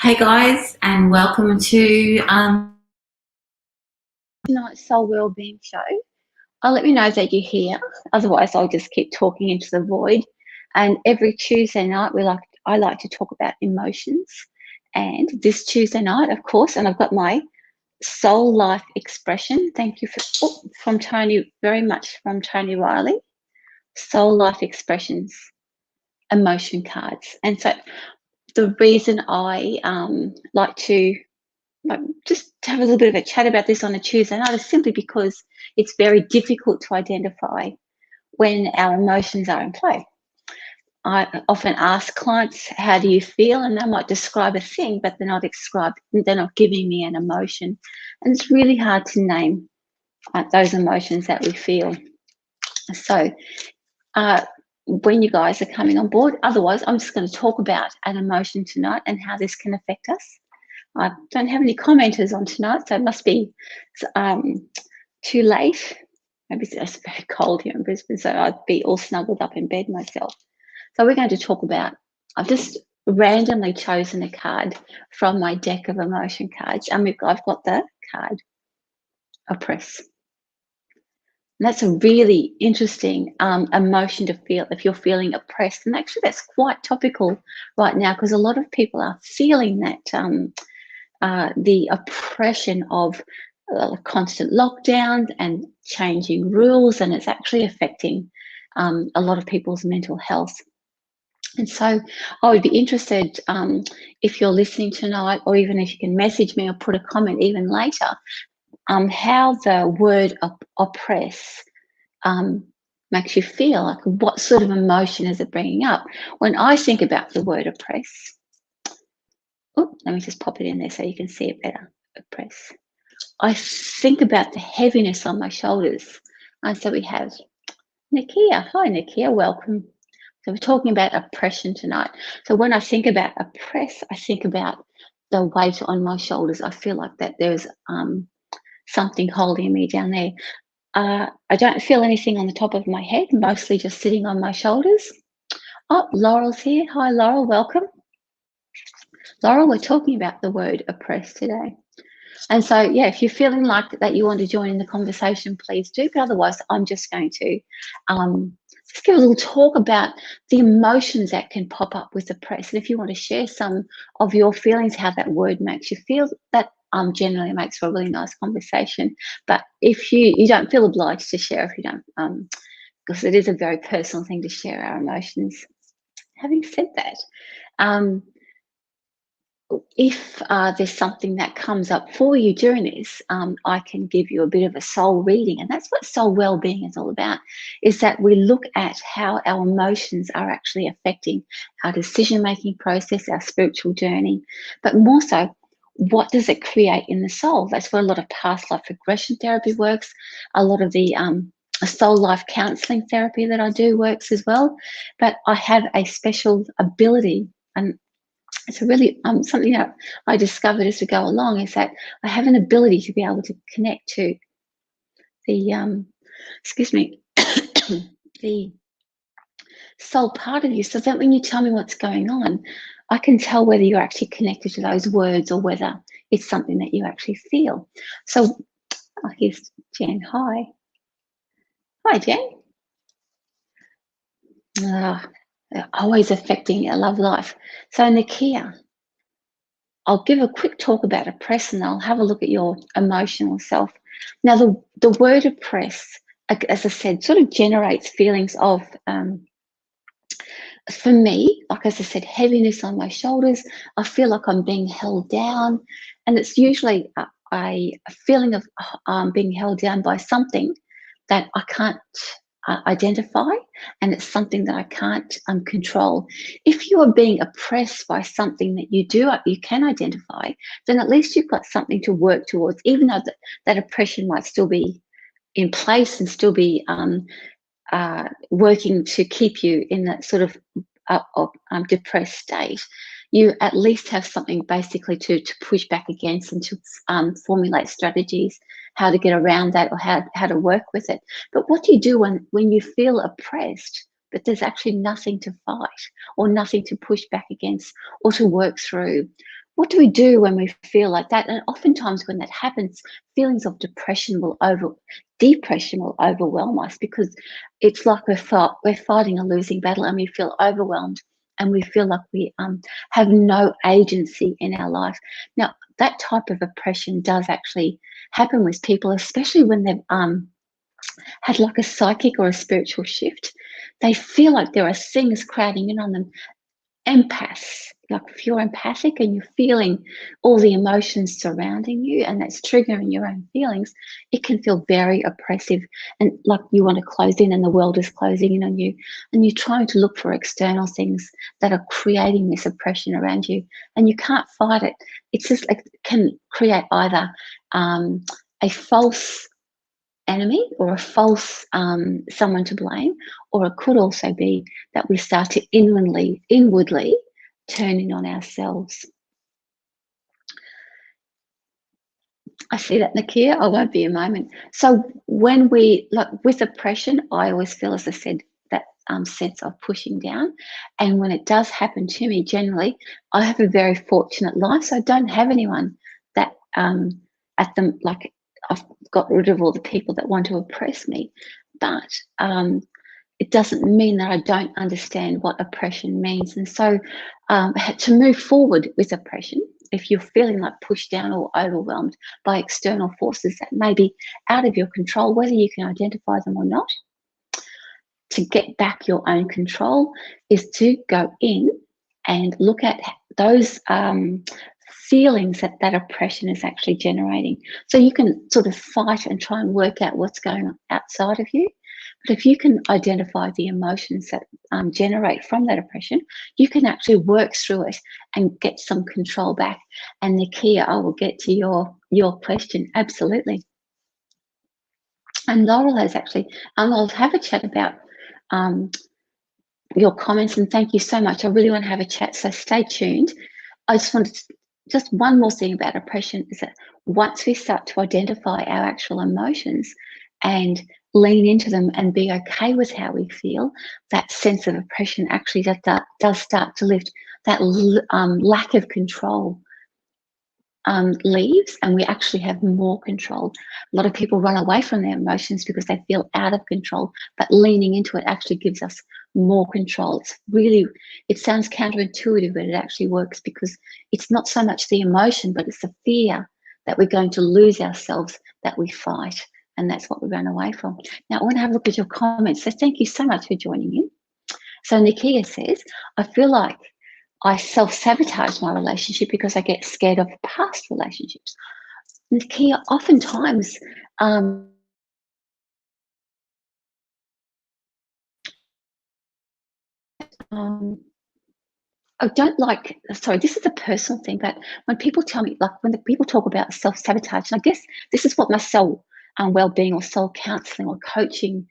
Hey guys, and welcome to tonight's Soul Wellbeing show. I'll let me know that you're here. Otherwise, I'll just keep talking into the void. And every Tuesday night, I like to talk about emotions. And this Tuesday night, of course, and I've got my soul life expression. Thank you from Tony, very much from Tony Riley. Soul life expressions, emotion cards. And so the reason I like to just have a little bit of a chat about this on a Tuesday night is simply because it's very difficult to identify when our emotions are in play. I often ask clients, how do you feel? And they might describe a thing, but they're not giving me an emotion. And it's really hard to name those emotions that we feel. So when you guys are coming on board, otherwise I'm just going to talk about an emotion tonight and how this can affect us. I don't have any commenters on tonight, so it must be too late. Maybe it's very cold here in Brisbane, so I'd be all snuggled up in bed myself. So we're going to talk about, I've just randomly chosen a card from my deck of emotion cards, and I've got the card Oppress. And that's a really interesting emotion to feel if you're feeling oppressed. And actually that's quite topical right now because a lot of people are feeling that the oppression of constant lockdowns and changing rules, and it's actually affecting a lot of people's mental health. And so I would be interested if you're listening tonight, or even if you can message me or put a comment even later, how the word oppress makes you feel. Like, what sort of emotion is it bringing up? When I think about the word oppress, let me just pop it in there so you can see it better. Oppress. I think about the heaviness on my shoulders. And so we have Nakia. Hi, Nakia. Welcome. So we're talking about oppression tonight. So when I think about oppress, I think about the weight on my shoulders. I feel like that there's something holding me down there. I don't feel anything on the top of my head, mostly just sitting on my shoulders. Oh, Laurel's here. Hi, Laurel. Welcome. Laurel, we're talking about the word oppress today. And so, yeah, if you're feeling like that you want to join in the conversation, please do. But otherwise, I'm just going to just give a little talk about the emotions that can pop up with oppress. And if you want to share some of your feelings, how that word makes you feel, that generally makes for a really nice conversation. But if you don't feel obliged to share, if you don't, because it is a very personal thing to share our emotions. Having said that, if there's something that comes up for you during this, I can give you a bit of a soul reading. And that's what soul well-being is all about, is that we look at how our emotions are actually affecting our decision-making process, our spiritual journey, but more so, what does it create in the soul? That's where a lot of past life regression therapy works. A lot of the soul life counseling therapy that I do works as well. But I have a special ability, and it's really something that I discovered as we go along, is that I have an ability to be able to connect to the, excuse me, the soul part of you, so that when you tell me what's going on, I can tell whether you're actually connected to those words or whether it's something that you actually feel. So here's Jen. Hi. Hi, Jen. Always affecting our love life. So Nakia, I'll give a quick talk about oppress, and I'll have a look at your emotional self. Now, the word oppress, as I said, sort of generates feelings of, for me, like as I said, heaviness on my shoulders. I feel like I'm being held down, and it's usually a feeling of being held down by something that I can't identify, and it's something that I can't control. If you are being oppressed by something that you can identify, then at least you've got something to work towards, even though that oppression might still be in place and still be working to keep you in that sort of depressed state. You at least have something basically to push back against, and to formulate strategies how to get around that, or how to work with it. But what do you do when you feel oppressed, but there's actually nothing to fight or nothing to push back against or to work through? what do we do when we feel like that? And oftentimes when that happens, feelings of depression will overwhelm us, because it's like we're fighting a losing battle, and we feel overwhelmed, and we feel like we have no agency in our life. Now, that type of oppression does actually happen with people, especially when they've had like a psychic or a spiritual shift. They feel like there are things crowding in on them. Empaths, like if you're empathic and you're feeling all the emotions surrounding you, and that's triggering your own feelings, it can feel very oppressive, and like you want to close in and the world is closing in on you, and you're trying to look for external things that are creating this oppression around you, and you can't fight it. It's just like, it can create either a false enemy or a false someone to blame, or it could also be that we start to inwardly turn in on ourselves. I see that, Nakia. I won't be a moment. So when we, like with oppression, I always feel, as I said, that sense of pushing down. And when it does happen to me, generally, I have a very fortunate life. So I don't have anyone that at them, like I've got rid of all the people that want to oppress me. But it doesn't mean that I don't understand what oppression means. And so to move forward with oppression, if you're feeling like pushed down or overwhelmed by external forces that may be out of your control, whether you can identify them or not, to get back your own control is to go in and look at those feelings that that oppression is actually generating. So you can sort of fight and try and work out what's going on outside of you. But if you can identify the emotions that generate from that oppression, you can actually work through it and get some control back. And Nakia, I will get to your question. Absolutely. And Laurel has actually, I'll have a chat about your comments, and thank you so much. I really want to have a chat, so stay tuned. I just wanted to, just one more thing about oppression is that once we start to identify our actual emotions and lean into them and be okay with how we feel, that sense of oppression actually does start to lift. That lack of control leaves, and we actually have more control. A lot of people run away from their emotions because they feel out of control, but leaning into it actually gives us more control. It's really, it sounds counterintuitive, but it actually works, because it's not so much the emotion, but it's the fear that we're going to lose ourselves that we fight. And that's what we run away from. Now, I want to have a look at your comments. So thank you so much for joining in. So Nakia says, I feel like I self-sabotage my relationship because I get scared of past relationships. Nakia, oftentimes, I don't like, sorry, this is a personal thing, but when people tell me, like when the people talk about self-sabotage, and I guess this is what my soul well-being or soul counseling or coaching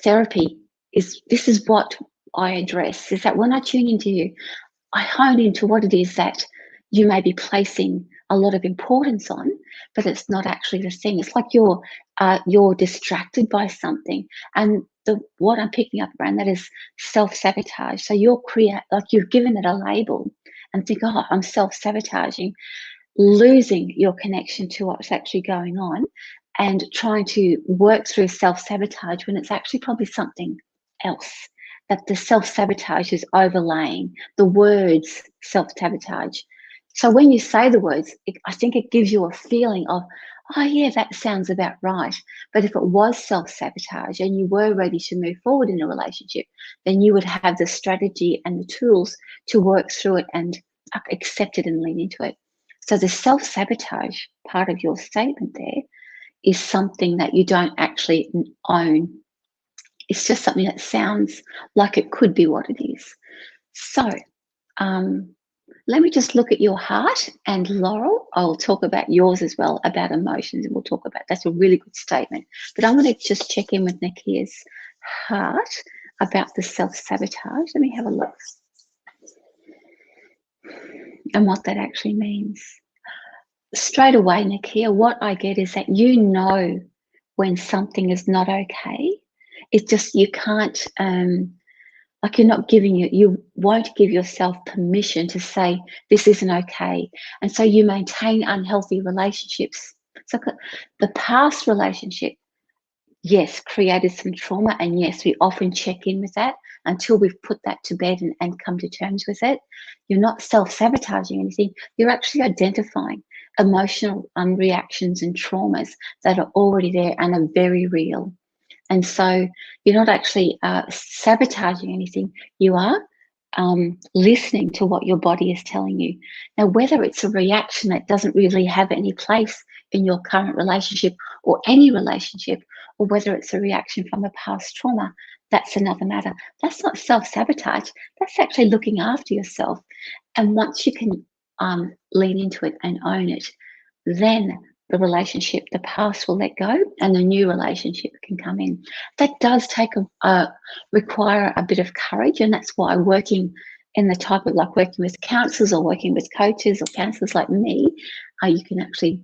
therapy is, this is what I address, is that when I tune into you, I hone into what it is that you may be placing a lot of importance on, but it's not actually the thing. It's like you're distracted by something, and what I'm picking up around that is self-sabotage. So like you've given it a label and think, oh, I'm self-sabotaging, losing your connection to what's actually going on, and trying to work through self-sabotage when it's actually probably something else that the self-sabotage is overlaying. The words self-sabotage. So when you say the words, I think it gives you a feeling of, oh yeah, that sounds about right. But if it was self-sabotage and you were ready to move forward in a relationship, then you would have the strategy and the tools to work through it and accept it and lean into it. So the self-sabotage part of your statement there is something that you don't actually own. It's just something that sounds like it could be what it is. So let me just look at your heart, and Laurel, I'll talk about yours as well, about emotions, and we'll talk about, that's a really good statement. But I'm going to just check in with Nakia's heart about the self-sabotage. Let me have a look and what that actually means. Straight away, Nakia, what I get is that you know when something is not okay. It's just you can't Like you're not giving you won't give yourself permission to say this isn't okay. And so you maintain unhealthy relationships. So the past relationship, yes, created some trauma. And yes, we often check in with that until we've put that to bed and come to terms with it. You're not self-sabotaging anything. You're actually identifying emotional reactions and traumas that are already there and are very real. And so you're not actually sabotaging anything. You are listening to what your body is telling you. Now, whether it's a reaction that doesn't really have any place in your current relationship or any relationship, or whether it's a reaction from a past trauma, that's another matter. That's not self-sabotage. That's actually looking after yourself. And once you can lean into it and own it, then the relationship, the past will let go and the new relationship can come in. That does require a bit of courage, and that's why working in the type of like working with counselors or working with coaches or counselors like me, you can actually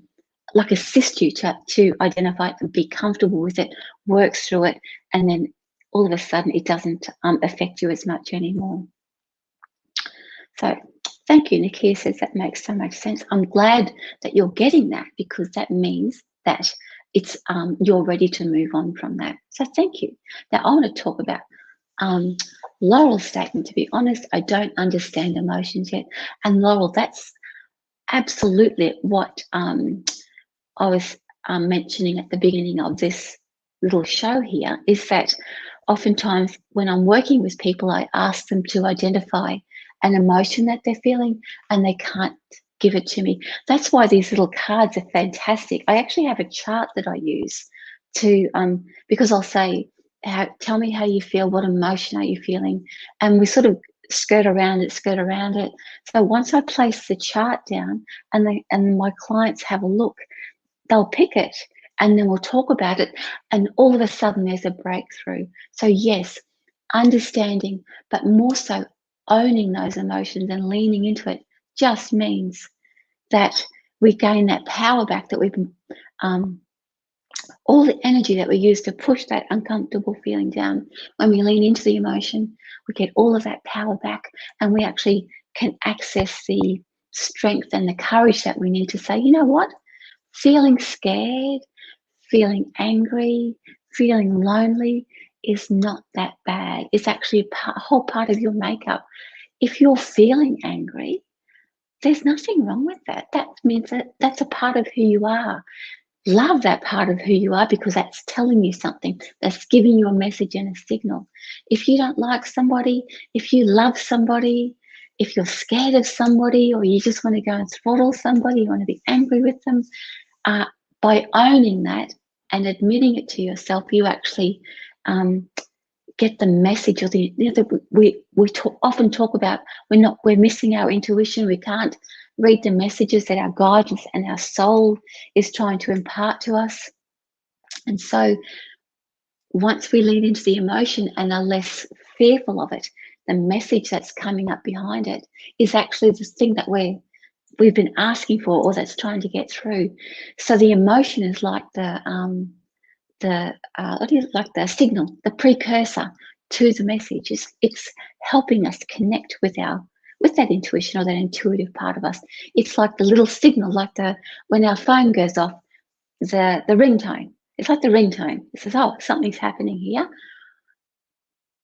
like assist you to identify it and be comfortable with it, work through it, and then all of a sudden it doesn't affect you as much anymore. So thank you. Nakia says that makes so much sense. I'm glad that you're getting that, because that means that it's you're ready to move on from that. So thank you. Now I want to talk about Laurel's statement. To be honest, I don't understand emotions yet. And Laurel, that's absolutely what I was mentioning at the beginning of this little show here, is that oftentimes when I'm working with people, I ask them to identify an emotion that they're feeling and they can't give it to me. That's why these little cards are fantastic. I actually have a chart that I use to, because I'll say, tell me how you feel, what emotion are you feeling? And we sort of skirt around it. So once I place the chart down and my clients have a look, they'll pick it and then we'll talk about it, and all of a sudden there's a breakthrough. So yes, understanding, but more so owning those emotions and leaning into it just means that we gain that power back that we've been, all the energy that we use to push that uncomfortable feeling down. When we lean into the emotion, we get all of that power back, and we actually can access the strength and the courage that we need to say, you know what, feeling scared, feeling angry, feeling lonely is not that bad. It's actually a whole part of your makeup. If you're feeling angry, there's nothing wrong with that. That means that that's a part of who you are. Love that part of who you are, because that's telling you something, that's giving you a message and a signal. If you don't like somebody, if you love somebody, if you're scared of somebody, or you just want to go and throttle somebody, you want to be angry with them, by owning that and admitting it to yourself, you actually get the message. Or we often talk about we're missing our intuition. We can't read the messages that our guidance and our soul is trying to impart to us. And so once we lean into the emotion and are less fearful of it, the message that's coming up behind it is actually the thing that we've been asking for, or that's trying to get through. So the emotion is like like the signal, the precursor to the message. It's helping us connect with that intuition, or that intuitive part of us. It's like the little signal, like when our phone goes off, the ringtone. It's like the ringtone. It says, oh, something's happening here.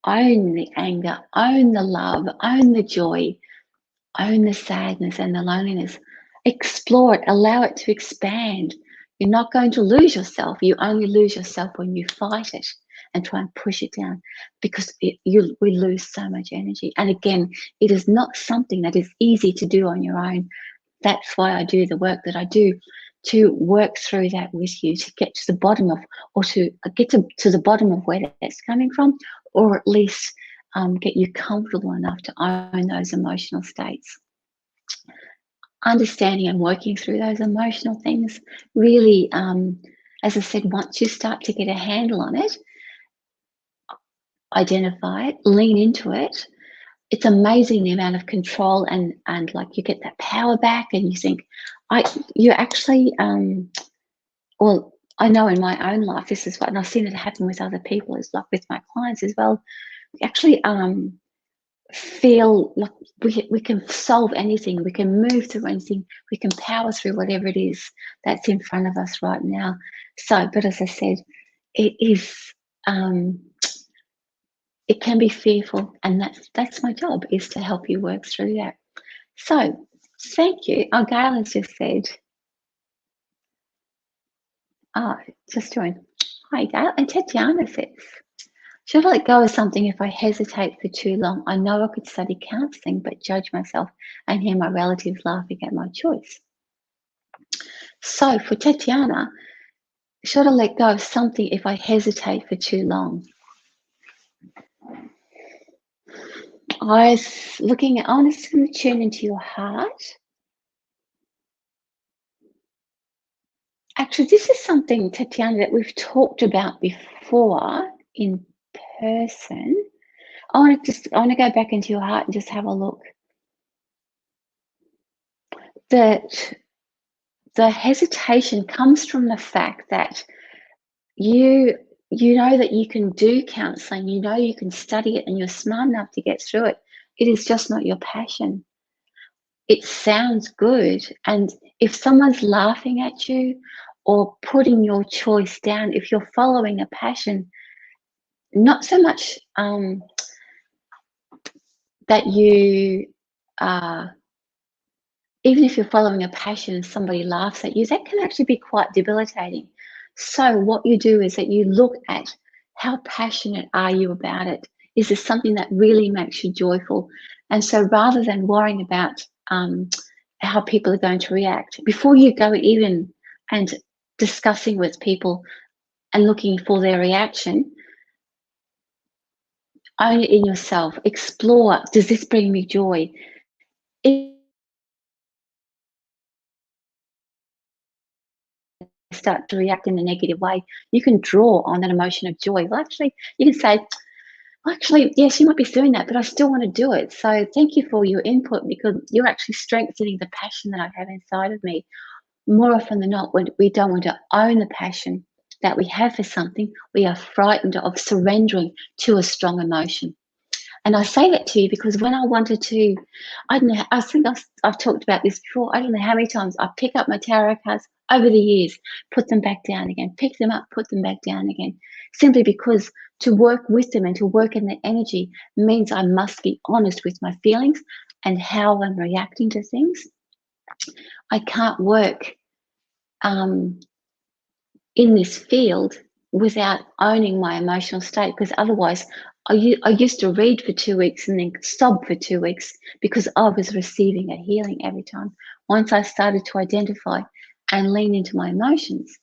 Own the anger, own the love, own the joy, own the sadness and the loneliness. Explore it, allow it to expand. You're not going to lose yourself. You only lose yourself when you fight it and try and push it down, because we lose so much energy. And again, it is not something that is easy to do on your own. That's why I do the work that I do, to work through that with you, to get to the bottom of, or to get to the bottom of where that's coming from, or at least get you comfortable enough to own those emotional states. Understanding and working through those emotional things really, as I said, once you start to get a handle on it, identify it, lean into it, it's amazing the amount of control and like you get that power back, and you think, you actually, well, I know in my own life, this is what, and I've seen it happen with other people, is like with my clients as well. actually feel like we can solve anything, we can move through anything, we can power through whatever it is that's in front of us right now. So, but as I said, it is it can be fearful, and that's my job, is to help you work through that. So thank you. Oh, Gail has just said, just joined. Hi, Gail. And Tatiana says, should I let go of something if I hesitate for too long? I know I could study counselling, but judge myself and hear my relatives laughing at my choice. So for Tatiana, should I let go of something if I hesitate for too long? I was looking at, I'm just going to tune into your heart. Actually, this is something, Tatiana, that we've talked about before in person. I want to go back into your heart and just have a look. That the hesitation comes from the fact that you know that you can do counselling, you know you can study it, and you're smart enough to get through it. It is just not your passion. It sounds good, and if someone's laughing at you or putting your choice down, if you're following a passion, not so much that you even if you're following a passion and somebody laughs at you, that can actually be quite debilitating. So what you do is that you look at how passionate are you about it? Is this something that really makes you joyful? And so rather than worrying about how people are going to react, before you go even and discussing with people and looking for their reaction, own it in yourself. Explore, does this bring me joy? If you start to react in a negative way, you can draw on that emotion of joy. Well, actually, you can say, well, actually, yes, you might be doing that, but I still want to do it. So thank you for your input, because you're actually strengthening the passion that I have inside of me. More often than not, when we don't want to own the passion that we have for something, we are frightened of surrendering to a strong emotion. And I say that to you because when I wanted to, I don't know, I think I've talked about this before. I don't know how many times I pick up my tarot cards over the years, put them back down again, pick them up, put them back down again, simply because to work with them and to work in their energy means I must be honest with my feelings and how I'm reacting to things. I can't work in this field without owning my emotional state, because otherwise I used to read for 2 weeks and then sob for 2 weeks because I was receiving a healing every time. Once I started to identify and lean into my emotions,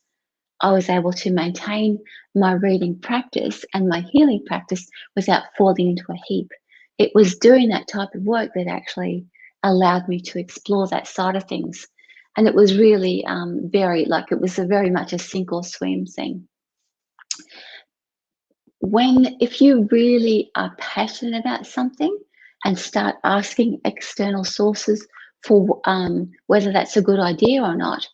I was able to maintain my reading practice and my healing practice without falling into a heap. It was doing that type of work that actually allowed me to explore that side of things. And it was really it was very much a sink or swim thing. If you really are passionate about something and start asking external sources for whether that's a good idea or not,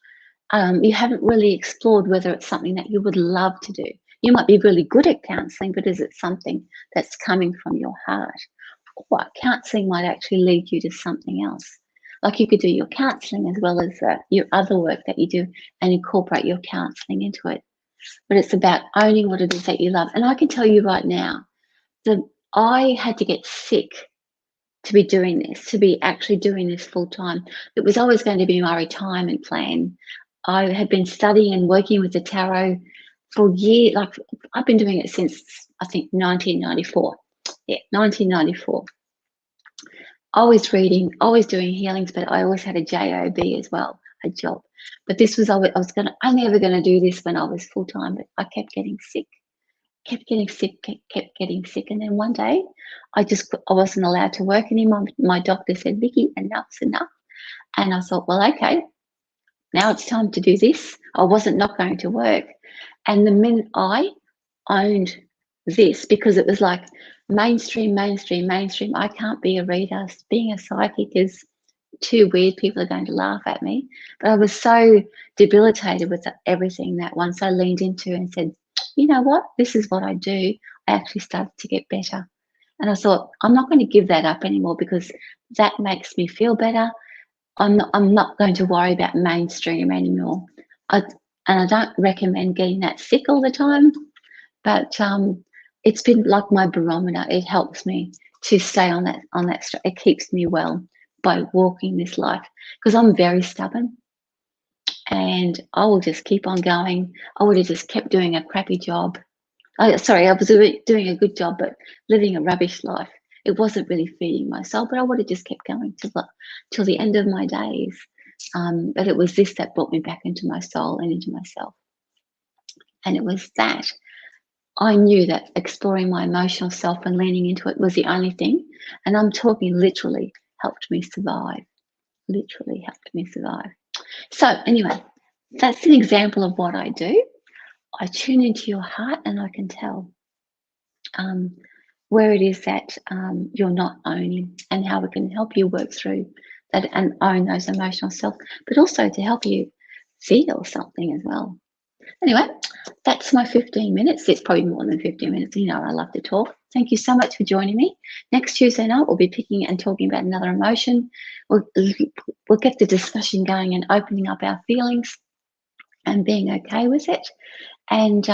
you haven't really explored whether it's something that you would love to do. You might be really good at counselling, but is it something that's coming from your heart? Or counselling might actually lead you to something else. Like you could do your counselling as well as your other work that you do and incorporate your counselling into it. But it's about owning what it is that you love. And I can tell you right now that I had to get sick to be doing this, to be actually doing this full time. It was always going to be my retirement plan. I had been studying and working with the tarot for years. Like I've been doing it since I think 1994. Yeah, 1994. Always reading, always doing healings, but I always had a job as well, a job. But this was, I was only ever going to do this when I was full time, but I kept getting sick, kept getting sick. And then one day I wasn't allowed to work anymore. My doctor said, Vicki, enough's enough. And I thought, well, okay, now it's time to do this. I wasn't not going to work. And the minute I owned this, because it was like mainstream, I can't be a reader. Being a psychic is too weird. People are going to laugh at me. But I was so debilitated with everything that once I leaned into and said, you know what, this is what I do, I actually started to get better. And I thought, I'm not going to give that up anymore because that makes me feel better. I'm not going to worry about mainstream anymore. And I don't recommend getting that sick all the time, but it's been like my barometer. It helps me to stay on that it keeps me well by walking this life, because I'm very stubborn and I will just keep on going. I would have just kept doing a crappy job. Sorry, I was doing a good job, but living a rubbish life. It wasn't really feeding my soul, but I would have just kept going till the end of my days. But it was this that brought me back into my soul and into myself. And it was that I knew that exploring my emotional self and leaning into it was the only thing. And I'm talking literally helped me survive. Literally helped me survive. So anyway, that's an example of what I do. I tune into your heart and I can tell where it is that you're not owning, and how we can help you work through that and own those emotional self, but also to help you feel something as well. Anyway, that's my 15 minutes. It's probably more than 15 minutes. You know, I love to talk. Thank you so much for joining me. Next Tuesday night, we'll be picking and talking about another emotion. We'll get the discussion going and opening up our feelings and being okay with it. And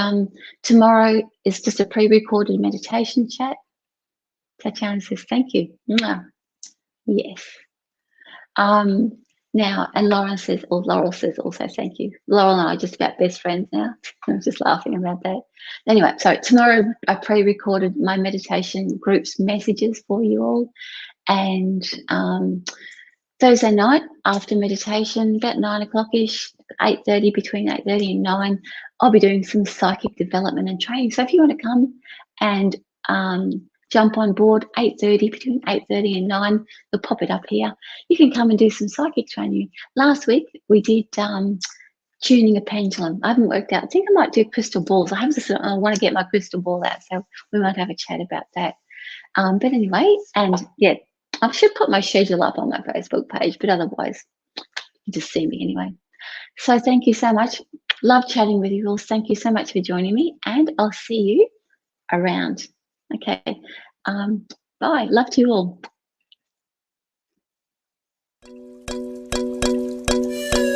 tomorrow is just a pre-recorded meditation chat. Tatiana says, thank you. Mwah. Yes. Now, and Laurel says also thank you. Laurel and I are just about best friends now. I was just laughing about that. Anyway, so tomorrow I pre-recorded my meditation group's messages for you all. And Thursday night after meditation, about 9 o'clock-ish, 8:30, between 8:30 and 9, I'll be doing some psychic development and training. So if you want to come and jump on board, 8:30, between 8:30 and 9, we'll pop it up here. You can come and do some psychic training. Last week we did tuning a pendulum. I haven't worked out. I think I might do crystal balls. I want to get my crystal ball out, so we might have a chat about that. But anyway, and yeah, I should put my schedule up on my Facebook page, but otherwise you just see me anyway. So thank you so much. Love chatting with you all. Thank you so much for joining me, and I'll see you around. Okay. Bye. Love to you all.